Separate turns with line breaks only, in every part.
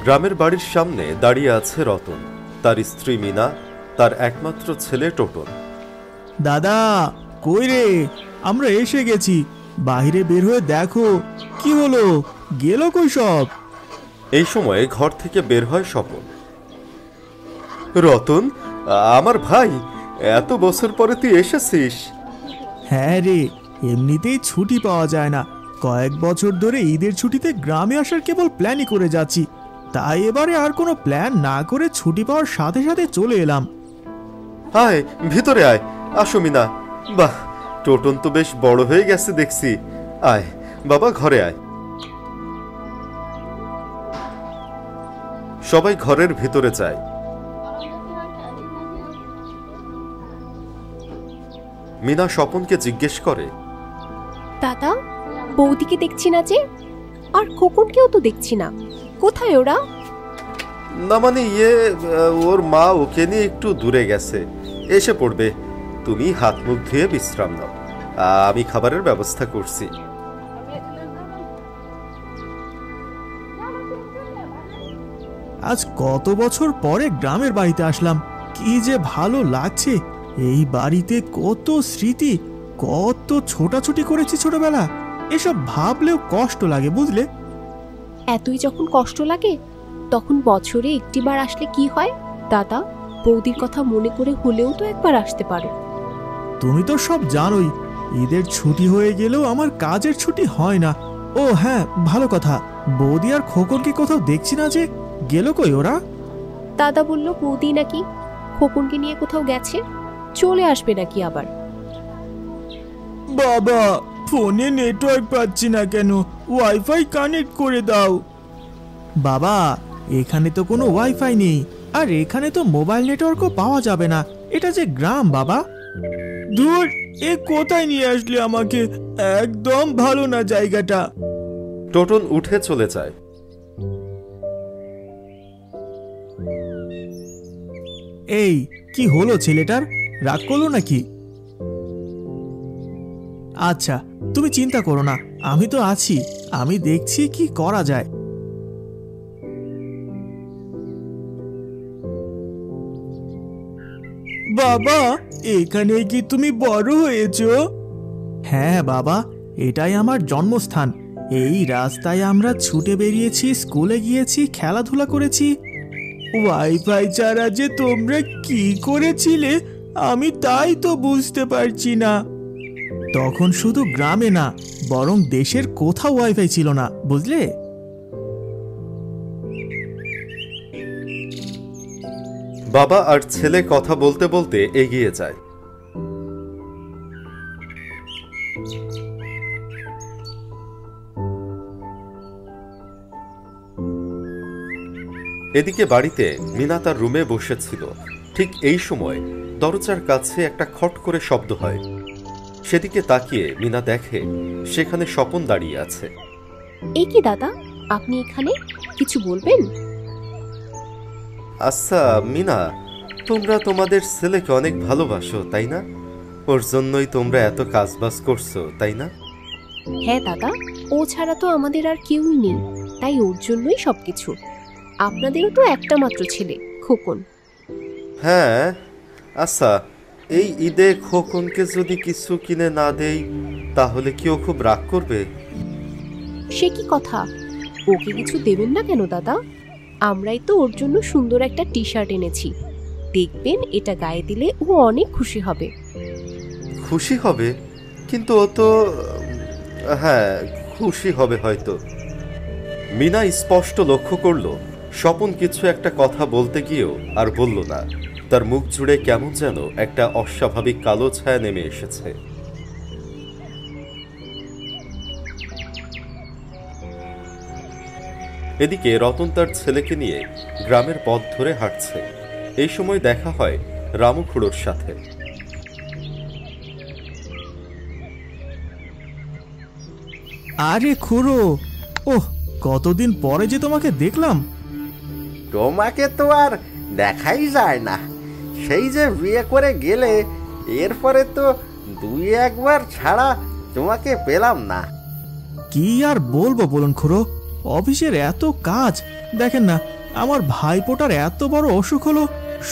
গ্রামের বাড়ির সামনে দাঁড়িয়ে আছে রতন, তার স্ত্রী মিনা, তার একমাত্র ছেলে টোটন।
দাদা কই রে? আমরা এসে গেছি, বাইরে বের হয়ে দেখো। কি হলো, গেল কই সব?
এই সময়ে ঘর থেকে বের হয় স্বপন। রতন, আমার ভাই, এত বছর পরে তুই এসেছিস।
হ্যাঁ রে, এমনিতেই ছুটি পাওয়া যায় না। কয়েক বছর ধরে ঈদের ছুটিতে গ্রামে আসার কেবল প্ল্যানই করে যাচ্ছি, তাই এবারে আর কোনো প্ল্যান না করে ছুটি পাওয়ার সাথে সাথে চলে এলাম।
আয় ভিতরে আয়, আসো মিনা। বাহ, টোটন তো বেশ বড় হয়ে গেছে দেখছি। আয় বাবা, ঘরে আয়। সবাই ঘরের ভিতরে যায়। মিনা স্বপনকে জিজ্ঞেস করে,
দাদা, বৌদিকে দেখছি না যে, আর খোকনকেও তো দেখছি না, কোথায় ওরা?
না মানে ওর মা ওকে নিয়ে একটু দূরে গেছে, এসে পড়বে। তুমি হাত মুখ ধুয়ে বিশ্রাম নাও, আমি খাবারের ব্যবস্থা করছি।
আজ কত বছর পরে গ্রামের বাড়িতে আসলাম, কি যে ভালো লাগছে। এই বাড়িতে কত স্মৃতি, কত ছোটাছুটি করেছি ছোটবেলা, এসব ভাবলেও কষ্ট লাগে বুঝলে।
এতই যখন কষ্ট লাগে, তখন বছরে একটিবার আসলে কি হয় দাদা? বৌদির কথা মনে করে হলেও তো একবার আসতে পারো।
তুমি তো সব জানোই, ঈদের ছুটি হয়ে গেলেও আমার কাজের ছুটি হয় না। ও হ্যাঁ, ভালো কথা, বৌদি আর খোকনকে কোথাও দেখছি না যে, গেল কই ওরা?
দাদা বলল বৌদি নাকি খোকনকে নিয়ে কোথাও গেছে, চলে আসবে নাকি আবার।
বাবা, ফোনে নেটওয়ার্ক পাচ্ছি না কেন, ওয়াইফাই কানেক্ট করে দাও। বাবা, এখানে তো কোনো ওয়াইফাই নেই, আর এখানে তো মোবাইল নেটওয়ার্কও পাওয়া যাবে না, এটা যে গ্রাম বাবা। দূর, এ কোথায় নিয়ে আসলে আমাকে, একদম ভালো না জায়গাটা।
টোটন উঠে চলে যায়।
এই কি হলো ছেলেটার, রাগ করলো নাকি? আচ্ছা, তুমি চিন্তা করো না, আমি তো আছি, আমি দেখছি কি করা যায়। বাবা, এখানে কি তুমি বড় হয়েছো? হ্যাঁ বাবা, এটাই আমার জন্মস্থান। এই রাস্তায় আমরা ছুটে বেরিয়েছি, স্কুলে গিয়েছি, খেলাধুলা করেছি। ওয়াইফাই ছাড়া যে তোমরা কি করেছিলে আমি তাই তো বুঝতে পারছি না। তখন শুধু গ্রামে না, বরং দেশের কোথাও ওয়াইফাই ছিল না, বুঝলে।
বাবা আর ছেলে কথা বলতে বলতে এগিয়ে যায়। এদিকে বাড়িতে মিনা তার রুমে বসেছিল। ঠিক এই সময় দরজার কাছে একটা খট করে শব্দ হয়। সেদিকে তাকিয়ে মিনা দেখে সেখানে স্বপন দাঁড়িয়ে আছে।
এই কি দাদা, আপনি এখানে, কিছু বলবেন?
আচ্ছা মিনা, তোমরা তোমাদের ছেলেকে অনেক ভালোবাসো তাই না? ওর জন্যই তোমরা এত কাজবাজ করছো তাই না?
হ্যাঁ দাদা, ও ছাড়া তো আমাদের আর কেউই নেই, তাই ওর জন্যই সবকিছু। আপনাদেরও তো একটা মাত্র ছেলে, খোকন।
হ্যাঁ, আচ্ছা, এই ঈদে খোকনকে যদি কিছু কিনে না দেই তাহলে কি ও খুব রাগ করবে?
সে কি কথা, ওকে কিছু দেবেন না কেন দাদা? আমরাই তো ওর জন্য সুন্দর একটা টি শার্ট এনেছি, দেখবেন এটা গায়ে দিলে ও অনেক খুশি হবে।
খুশি হবে? কিন্তু ও তো, হ্যাঁ খুশি হবে হয়তো। মিনা স্পষ্ট লক্ষ্য করল স্বপন কিছু একটা কথা বলতে গিয়েও আর বলল না। তার মুখ জুড়ে কেমন যেন একটা অস্বাভাবিক কালো ছায়া নেমে এসেছে। এদিকে রতন তার ছেলেকে নিয়ে গ্রামের পথ ধরে হাঁটছে। এই সময় দেখা হয় রামু খুড়োর সাথে।
আরে খুড়ো, ওহ কতদিন পরে যে তোমাকে দেখলাম।
তোমাকে তো আর দেখাই যায় না, সেই যে বিয়ে করে গেলে এরপরে তো দুই একবার ছাড়া তোমাকে পেলাম না।
কি আর বলবো বলুন খুড়ো, অফিসের এত কাজ, দেখেন না আমার ভাইপোটার এত বড় অসুখ হলো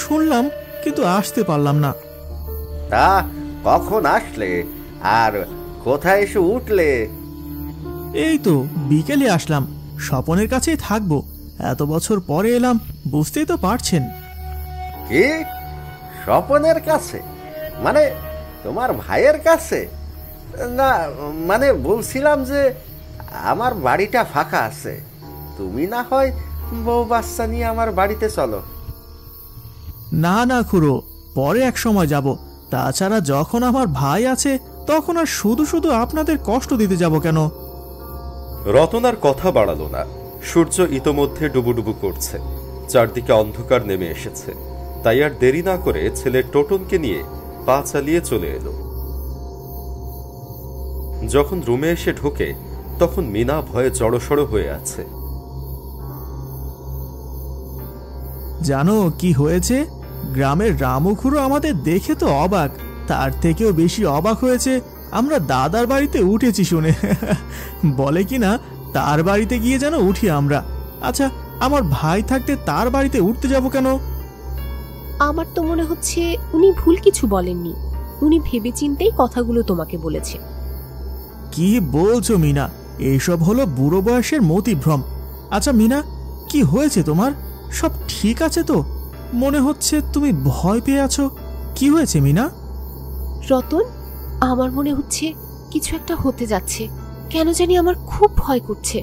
শুনলাম, কিন্তু আসতে পারলাম না।
তা কখন আসলে আর কোথায় এসে উঠলে?
এই তো বিকেলে আসলাম, স্বপনের কাছেই থাকবো, এত বছর পরে এলাম, বুঝতেই তো পারছেন।
কি, স্বপনের কাছে? মানে তোমার ভাইয়ের কাছে? না, মানে বলছিলাম যে আমার বাড়িটা ফাঁকা আছে, তুমি না হয় বউ বাচ্চা নিয়ে আমার বাড়িতে চলো।
না না খুড়ো, পরে এক সময় যাব, তাছাড়া যখন আমার ভাই আছে তখন আর শুধু শুধু আপনাদের কষ্ট দিতে যাব কেন?
রতন আর কথা বাড়ালো না। সূর্য ইতোমধ্যে ডুবুডুবু করছে, চারদিকে অন্ধকার নেমে এসেছে। তাই আর দেরি না করে ছেলে টোটনকে নিয়ে পা চালিয়ে চলে এলো। যখন রুমে এসে ঢোকে তখন মিনা ভয়ে জড়সড় হয়ে আছে।
জানো কি হয়েছে? গ্রামের রামু খুড়ো আমাদের দেখে তো অবাক, তার থেকেও বেশি অবাক হয়েছে আমরা দাদার বাড়িতে উঠেছি শুনে। বলে কিনা তার বাড়িতে গিয়ে যেন উঠি আমরা। আচ্ছা, আমার ভাই থাকতে তার বাড়িতে উঠতে যাব কেন?
আমার তো মনে হচ্ছে উনি ভুল কিছু বলেননি, উনি ভেবেচিন্তেই কথাগুলো তোমাকে বলেছে।
কি বলছো মিনা? এইসব হলো বুড়ো বয়সের মতিভ্রম। আচ্ছা মিনা, কি হয়েছে তোমার? সব ঠিক আছে তো? মনে হচ্ছে তুমি ভয় পেয়ে আছো। কি হয়েছে মিনা?
রতন, আমার মনে হচ্ছে কিছু একটা হতে যাচ্ছে, কেন জানি আমার খুব ভয় করছে।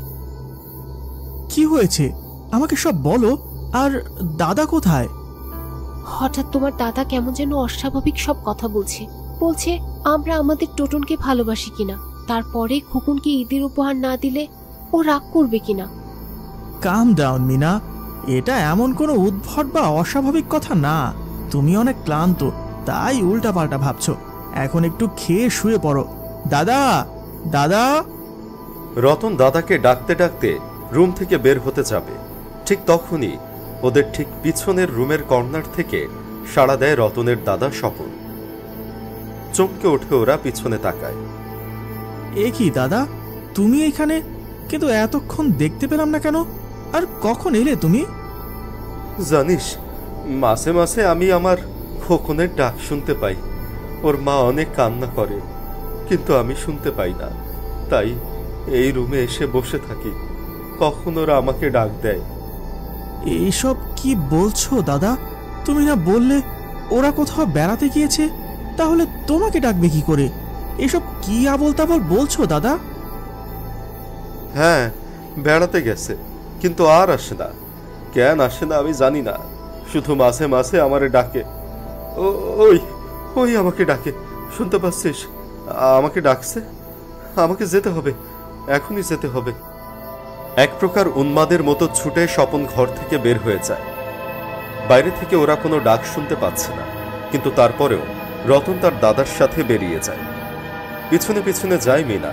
কি হয়েছে আমাকে সব বলো। আর দাদা কোথায়?
হঠাৎ তোমার দাদা কেমন যেন অস্বাভাবিক সব কথা বলছে। বলছে আমরা আমাদের টোটনকে ভালোবাসি কিনা, তারপরে খোকনকে ঈদের উপহার না দিলে ও রাগ করবে কিনা।
কাম ডাউন মিনা, এটা এমন কোনো উদ্ভট বা অস্বাভাবিক কথা না। তুমি অনেক ক্লান্ত, তাই উল্টাপাল্টা ভাবছো। এখন একটু খেয়ে শুয়ে পড়ো। দাদা, দাদা।
রতন দাদাকে ডাকতে ডাকতে রুম থেকে বের হতে যাবে, ঠিক তখনই ওদের ঠিক পিছনের রুমের কর্নার থেকে সাড়া দেয় রতনের দাদা স্বপন। চমকে ওঠে ওরা, পিছনে তাকায়।
এ কি দাদা, তুমি এখানে? কিন্তু এতক্ষণ দেখতে পেলাম না কেন? আর কখন এলে তুমি?
জানিস, মাসে মাসে আমি আমার খোকনের ডাক শুনতে পাই। ওর মা অনেক কান্না করে, কিন্তু আমি শুনতে পাই না। তাই এই রুমে এসে বসে থাকি, কখন ওরা আমাকে ডাক দেয়।
এইসব কি বলছো দাদা? তুমি না বললে ওরা কোথাও বেড়াতে গিয়েছে? তাহলে তোমাকে ডাকবে কি করে? এসব কি আবল তাবল বলছো দাদা?
হ্যাঁ, বেড়াতে গেছে, কিন্তু আর আসে না। কেন আসে না আমি জানি না, শুধু মাসে মাসে আমারে ডাকে। ওই ওই আমাকে ডাকে, শুনতে পাচ্ছিস? আমাকে ডাকছে। আমাকে যেতে হবে, এখনই যেতে হবে। এক প্রকার উন্মাদের মতো ছুটে স্বপন ঘর থেকে বের হয়ে যায়। বাইরে থেকে ওরা কোনো ডাক শুনতে পাচ্ছে না, কিন্তু তারপরেও রতন তার দাদার সাথে বেরিয়ে যায়। পিছনে পিছনে যায় মিনা।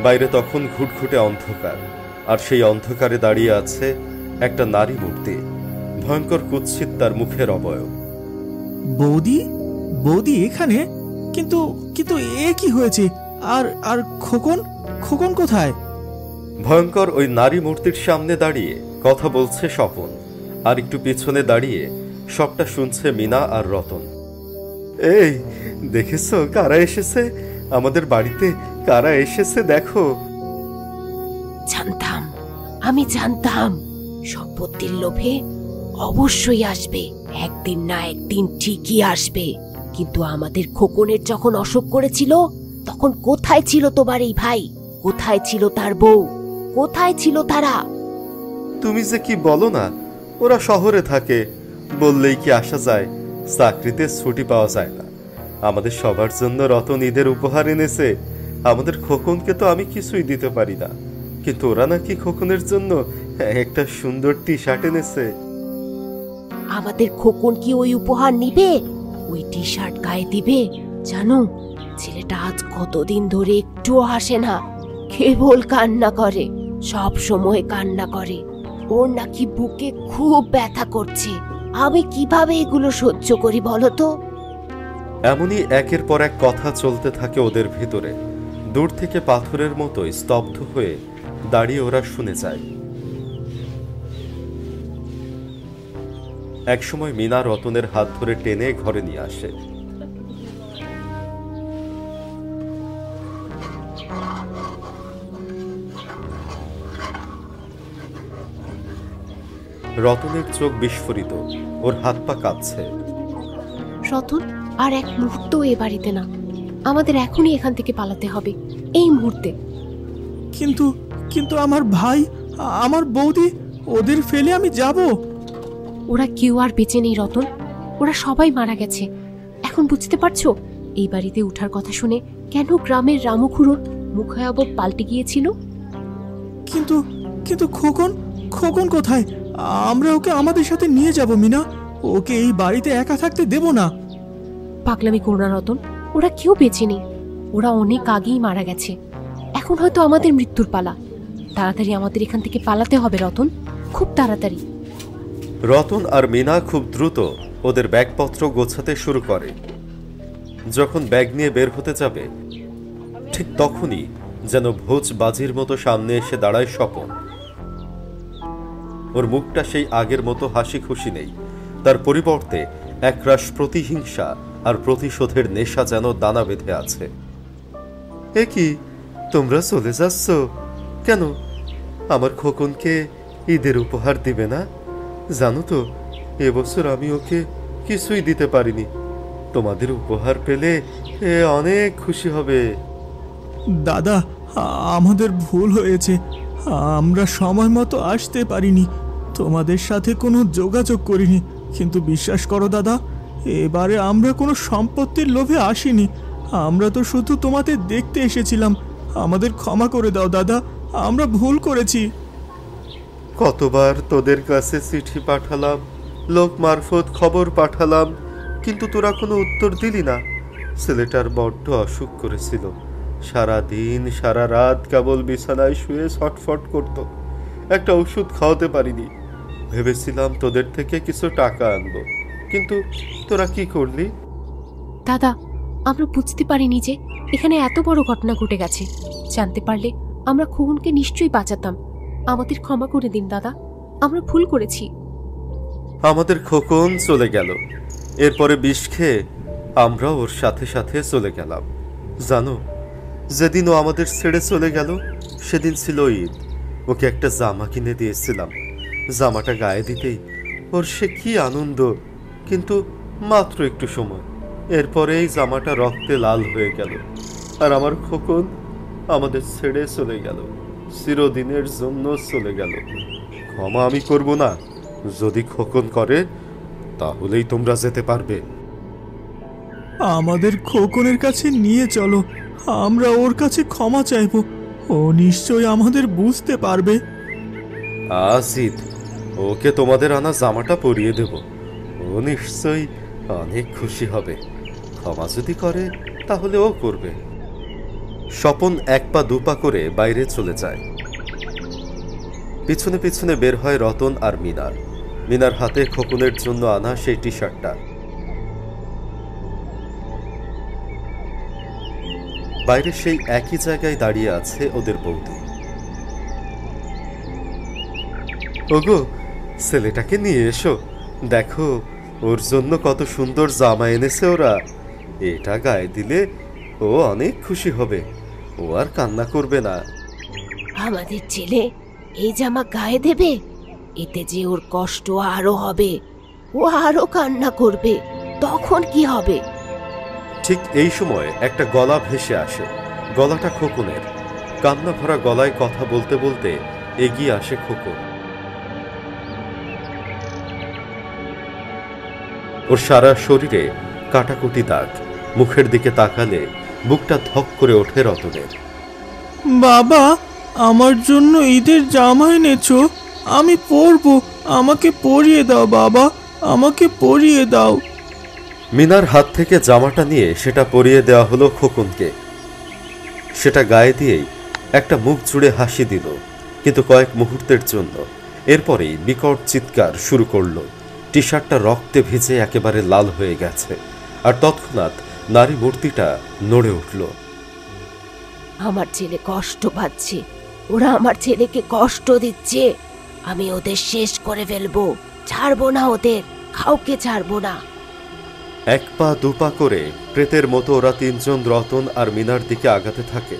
বাইরে তখন ঘুটঘুটে অন্ধকার, আর সেই অন্ধকারে দাঁড়িয়ে আছে একটা নারী মূর্তি। ভয়ঙ্কর কুৎসিত তার মুখের অবয়ব।
বৌদি, বৌদি এখানে? কিন্তু কিন্তু এ কি হয়েছে? আর আর খোকন, খোকন কোথায়?
ভয়ঙ্কর ওই নারী মূর্তির সামনে দাঁড়িয়ে কথা বলছে স্বপন, আর একটু পিছনে দাঁড়িয়ে সবটা শুনছে মিনা আর রতন। এই দেখেছ কারা এসেছে আমাদের বাড়িতে? কারা এসেছে দেখো।
জানতাম, আমি জানতাম সম্পত্তির লোভে অবশ্যই আসবে, একদিন না একদিন ঠিকই আসবে। কিন্তু আমাদের খোকনের যখন অসুখ করেছিল তখন কোথায় ছিল তোমার এই ভাই? কোথায় ছিল তার বউ? কোথায় ছিল তারা?
তুমি যে কি বলো না, ওরা শহরে থাকে, বললেই কি আসা যায়? চাকরিতে ছুটি পাওয়া যায় না। আমাদের সবার জন্য রতন ঈদের উপহার এনেছে। আমাদের খোকনকে তো আমি কিছুই দিতে পারি না, কিন্তু ওরা নাকি খোকনের জন্য একটা সুন্দর টি শার্ট এনেছে।
আমাদের খোকন কি ওই উপহার নিবে? ওই টি শার্ট গায়ে দিবে? জানো, ছেলেটা আজ কতদিন ধরে একটুও হাসে না, কেবল কান্না করে, সব সময় কান্না করে। ওর নাকি বুকে খুব ব্যথা করছে। আমি কিভাবে এগুলো সহ্য করি বলো তো?
এমনই একের পর এক কথা চলতে থাকে ওদের ভিতরে। দূর থেকে পাথরের মতোই স্তব্ধ হয়ে দাঁড়িয়ে ওরা শুনে যায়। একসময় মিনা রতনের হাত ধরে টেনে ঘরে নিয়ে আসে। রতনের চোখ বিস্ফোরিত, ওর হাত পা কাঁপছে।
রতন, আর এক মুহূর্ত এ বাড়িতে না। আমাদের এখনই এখান থেকে পালাতে হবে, এই মুহূর্তে।
কিন্তু কিন্তু আমার ভাই, আমার বৌদি, ওদের ফেলে আমি যাব?
ওরা কেউ আর বেঁচে নেই রতন, ওরা সবাই মারা গেছে। এখন বুঝতে পারছো এই বাড়িতে উঠার কথা শুনে কেন গ্রামের রামু খুড়োর মুখায়াবব পাল্টে গিয়েছিল?
কিন্তু কিন্তু খোকন, খোকন কোথায়? আমরা ওকে আমাদের সাথে নিয়ে যাব মিনা। ওকে এই বাড়িতে একা থাকতে দেব না।
পাগলামি করো না রতন, ওরা কেউ বেঁচে নেই। ওরা অনেক আগেই মারা গেছে। এখন হয়তো আমাদের মৃত্যুর পালা। তাড়াতাড়ি আমাদের এখান থেকে পালাতে হবে রতন, খুব তাড়াতাড়ি।
রতন আর মিনা খুব দ্রুত ওদের ব্যাগপত্র গোছাতে শুরু করে। যখন ব্যাগ নিয়ে বের হতে যাবে, ঠিক তখনই যেন ভোজ বাজির মতো সামনে এসে দাঁড়ায় স্বপন। ওর মুখটা সেই আগের মতো হাসি খুশি নেই, তার পরিবর্তে একরাশ প্রতিহিংসা আর প্রতিশোধের নেশা যেন দানা বেঁধে আছে। এ কি, তোমরা চলে যাচ্ছ কেন? আমার খোকনকে ঈদের উপহার দিবে না? জানো তো, এবছর আমি ওকে কিছুই দিতে পারিনি। তোমাদের উপহার পেলে এ অনেক খুশি হবে।
দাদা, আমাদের ভুল হয়েছে। আমরা সময় মতো আসতে পারিনি, তোমাদের সাথে কোনো যোগাযোগ করিনি। কিন্তু বিশ্বাস করো দাদা, এবারে আমরা কোনো সম্পত্তির লোভে আসিনি। আমরা তো শুধু তোমাদের দেখতে এসেছিলাম। আমাদের ক্ষমা করে দাও দাদা, আমরা ভুল করেছি।
কতবার তোদের কাছে চিঠি পাঠালাম, লোক মারফত খবর পাঠালাম, কিন্তু তোরা কোনো উত্তর দিলি না। ছেলেটার বড্ড অসুখ করেছিল, সারা দিন সারা রাত কেবল বিছানায় শুয়ে ছটফট করত। একটা ওষুধ খাওয়াতে পারিনি। ভেবেছিলাম তোদের থেকে কিছু টাকা আনবো, কিন্তু তোরা কি করলি?
দাদা, আমরা বুঝতে পারিনি যে এখানে এত বড় ঘটনা ঘটে গেছে। জানতে পারলে আমরা খোকনকে নিশ্চয়ই বাঁচাতাম। আমাদের ক্ষমা করে দিন দাদা, আমরা ভুল করেছি।
আমাদের খোকন চলে গেল, এরপরে বিষ খেয়ে আমরা ওর সাথে সাথে চলে গেলাম। জানো, যেদিন ও আমাদের ছেড়ে চলে গেল সেদিন ছিল ঈদ। ওকে একটা জামা কিনে দিয়েছিলাম। জামাটা গায়ে দিতেই ওর সে কি আনন্দ, কিন্তু মাত্র একটু সময়। এরপরে এই জামাটা রক্তে লাল হয়ে গেল, আর আমার খোকন আমাদের ছেড়ে চলে গেল, চিরদিনের জন্য চলে গেল। ক্ষমা আমি করব না। যদি খোকন করে তাহলেই তোমরা যেতে পারবে।
আমাদের খোকনের কাছে নিয়ে চলো, আমরা ওর কাছে ক্ষমা চাইব। ও নিশ্চয়ই আমাদের বুঝতে পারবে।
আসিদ, ওকে তোমাদের আনা জামাটা পরিয়ে দেব। ও নিশ্চয়ই অনেক খুশি হবে। ক্ষমা যদি করে তাহলে ও করবে। স্বপন এক পা দুপা করে বাইরে চলে যায়। পিছনে পিছনে বের হয় রতন আর মিনার। মিনার হাতে খোকনের জন্য আনা সেই টি শার্টটা। বাইরে সেই একই জায়গায় দাঁড়িয়ে আছে ওদের বৌদি। ওগো, ছেলেটাকে নিয়ে এসো, দেখো ওর জন্য কত সুন্দর জামা এনেছে ওরা। এটা গায়ে দিলে ও অনেক খুশি হবে, ও আর কান্না করবে না।
আমাদের ছেলে এই জামা গায়ে দেবে? এতে যে ওর কষ্ট আরো হবে, ও আরো কান্না করবে। তখন কি হবে?
ঠিক এই সময় একটা গলা ভেসে আসে। গলাটা খোকনের। কান্না ভরা গলায় কথা বলতে বলতে এগিয়ে আসে খোকন। ওর সারা শরীরে কাটাকুটি দাগ। মুখের দিকে তাকালে বুকটা ধক করে ওঠে রতনের।
বাবা, আমার জন্য ঈদের জামা এনেছো? আমি পরবো, আমাকে পরিয়ে দাও বাবা, আমাকে পরিয়ে দাও।
মিনার হাত থেকে জামাটা নিয়ে সেটা পরিয়ে দেওয়া হলো খোকনকে। সেটা গায়ে দিয়েই একটা মুখ জুড়ে হাসি দিল, কিন্তু কয়েক মুহূর্তের জন্য। এরপরেই বিকট চিৎকার শুরু করলো। টি শার্টটা রক্তে ভিজে একেবারে লাল হয়ে গেছে, আর তৎক্ষণাৎ নারী মূর্তিটা নড়ে উঠল।
আমার ছেলে কষ্ট পাচ্ছে, ওরা আমার ছেলেকে কষ্ট দিচ্ছে। আমি ওদের শেষ করে ফেলবো, ছাড়বো না ওদের, কাউকে ছাড়বো না।
এক পা দুপা করে প্রেতের মতো ওরা তিনজন রতন আর মিনার দিকে আগাতে থাকে।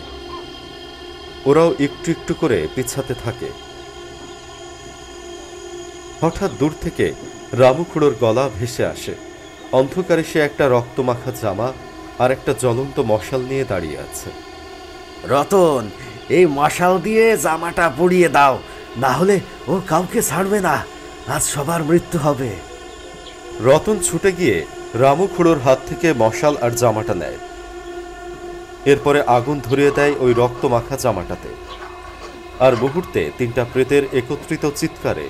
ওরাও একটু একটু করে পিছাতে থাকে। হঠাৎ দূর থেকে রামু খুড়োর গলা ভেসে আসে। অন্ধকারে সে একটা রক্তমাখা জামা আর একটা জ্বলন্ত মশাল নিয়ে দাঁড়িয়ে আছে।
রতন, এই মশাল দিয়ে জামাটা পুড়িয়ে দাও, না হলে ও কাউকে ছাড়বে না। আজ সবার মৃত্যু হবে।
রতন ছুটে গিয়ে রামু খুড়োর হাত থেকে মশাল আর জামাটা নেয়। এরপরে আগুন ধরিয়ে দেয় ওই রক্তমাখা জামাটাতে। আর মুহূর্তে তিনটা প্রেতের একত্রিত চিৎকারে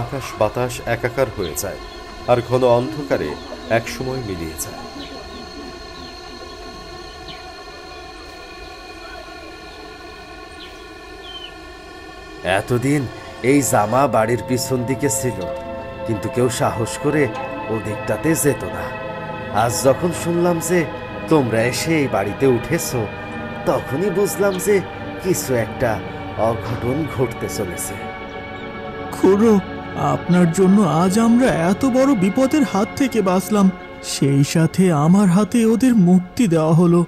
আকাশ বাতাস একাকার হয়ে যায় আর ঘন অন্ধকারে একসময় মিলিয়ে যায়।
এতদিন এই জামা বাড়ির পিছন দিকে ছিল, কিন্তু কেউ সাহস করে ওদিকটাতে যেত না। আজ যখন শুনলাম যে তোমরা এসে এই বাড়িতে উঠেছো, তখনই বুঝলাম যে কিছু একটা অঘটন ঘটতে চলেছে।
খুড়ো, আপনার জন্য আজ আমরা এত বড় বিপদের হাত থেকে বাঁচলাম, সেই সাথে আমার হাতে ওদের মুক্তি দেওয়া হলো।